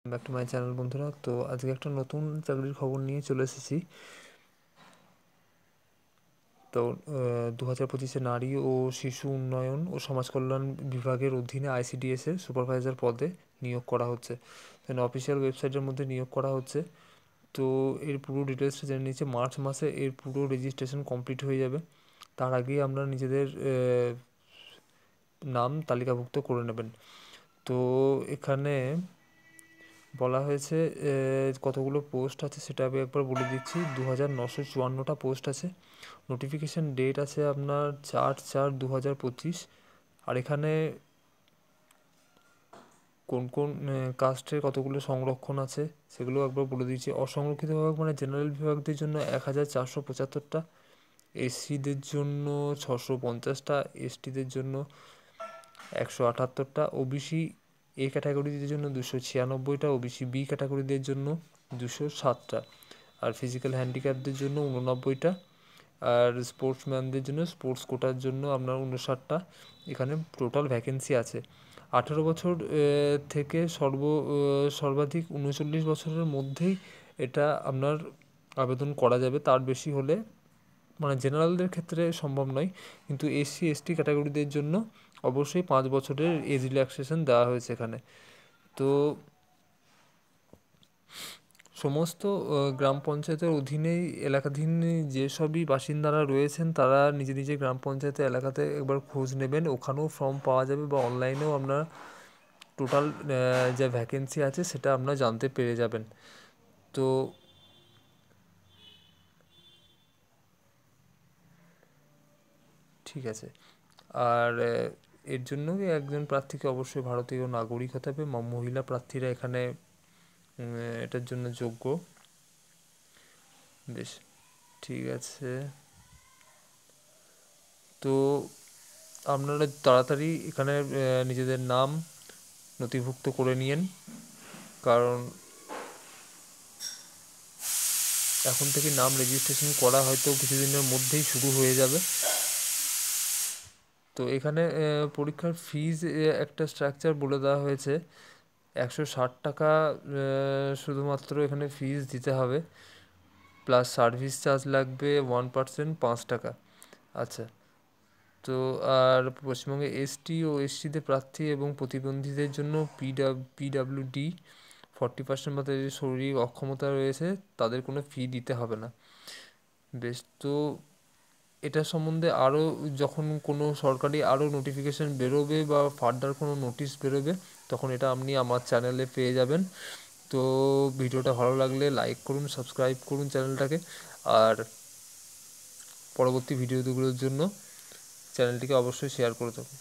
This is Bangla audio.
ব্যাক টু মাই চ্যানেল বন্ধুরা। তো আজকে একটা নতুন চাকরির খবর নিয়ে চলে এসেছি। তো 2025-এ নারী ও শিশু উন্নয়ন ও সমাজ কল্যাণ বিভাগের অধীনে ICDS-এর সুপারভাইজার পদে নিয়োগ করা হচ্ছে। অফিসিয়াল ওয়েবসাইটের মধ্যে নিয়োগ করা হচ্ছে। তো এর পুরো ডিটেলসটা জেনে নিচ্ছে। মার্চ মাসে এর পুরো রেজিস্ট্রেশন কমপ্লিট হয়ে যাবে। তার আগেই আপনারা নিজেদের নাম তালিকাভুক্ত করে নেবেন। তো এখানে বলা হয়েছে কতগুলো পোস্ট আছে সেটা আমি একবার বলে দিচ্ছি। 2954টা পোস্ট আছে। নোটিফিকেশান ডেট আছে আপনার 4/4/2025। আর এখানে কোন কোন কাস্টের কতগুলো সংরক্ষণ আছে সেগুলো একবার বলে দিচ্ছি। অসংরক্ষিত বিভাগ মানে জেনারেল বিভাগদের জন্য 1475টা, এসসিদের জন্য 650টা, এসটিদের জন্য 178টা, ওবিসি এ ক্যাটাগরিদের জন্য 296টা, ওবিসি বি ক্যাটাগরিদের জন্য 207টা, আর ফিজিক্যাল হ্যান্ডিক্যাপদের জন্য 89টা, আর স্পোর্টসম্যানদের জন্য স্পোর্টস কোটার জন্য আপনার 59টা। এখানে টোটাল ভ্যাকেন্সি আছে। 18 বছর থেকে সর্বাধিক 39 বছরের মধ্যেই এটা আপনার আবেদন করা যাবে। তার বেশি হলে মানে জেনারেলদের ক্ষেত্রে সম্ভব নয়, কিন্তু এসসি এসটি ক্যাটাগরিদের জন্য অবশ্যই 5 বছরের এজ রিল্যাক্সেশন দেওয়া হয়েছে এখানে। তো সমস্ত গ্রাম পঞ্চায়েতের অধীনেই এলাকাধীন যেসবই বাসিন্দারা রয়েছেন তারা নিজে নিজে গ্রাম পঞ্চায়েতের এলাকাতে একবার খোঁজ নেবেন। ওখানেও ফর্ম পাওয়া যাবে বা অনলাইনেও আপনারা টোটাল যা ভ্যাকেন্সি আছে সেটা আপনারা জানতে পেরে যাবেন। তো ঠিক আছে। আর এর জন্য একজন প্রার্থীকে অবশ্যই ভারতীয় নাগরিক হতে হবে। মহিলা প্রার্থীরা এখানে এটার জন্য যোগ্য। বেশ, ঠিক আছে। তো আপনারা তাড়াতাড়ি এখানে নিজেদের নাম নথিভুক্ত করে নিন, কারণ এখন থেকে নাম রেজিস্ট্রেশন করা হয়তো কিছুদিনের মধ্যেই শুরু হয়ে যাবে। তো এখানে পরীক্ষার ফিজ একটা স্ট্রাকচার বলে দেওয়া হয়েছে। 160 টাকা শুধুমাত্র এখানে ফিজ দিতে হবে, প্লাস সার্ভিস চার্জ লাগবে 1% 5 টাকা। আচ্ছা। তো আর পশ্চিমবঙ্গে এসটি ও এসসিদের প্রার্থী এবং প্রতিবন্ধীদের জন্য PWD 40% বা তাদের শারীরিক অক্ষমতা রয়েছে তাদের কোনো ফি দিতে হবে না। বেশ, তো এটা সম্বন্ধে আরও যখন কোনো সরকারি আরও নোটিফিকেশান বেরোবে বা ফার্দার কোনো নোটিশ বেরোবে তখন এটা আপনি আমার চ্যানেলে পেয়ে যাবেন। তো ভিডিওটা ভালো লাগলে লাইক করুন, সাবস্ক্রাইব করুন চ্যানেলটাকে, আর পরবর্তী ভিডিওগুলোর জন্য চ্যানেলটিকে অবশ্যই শেয়ার করে দেবেন।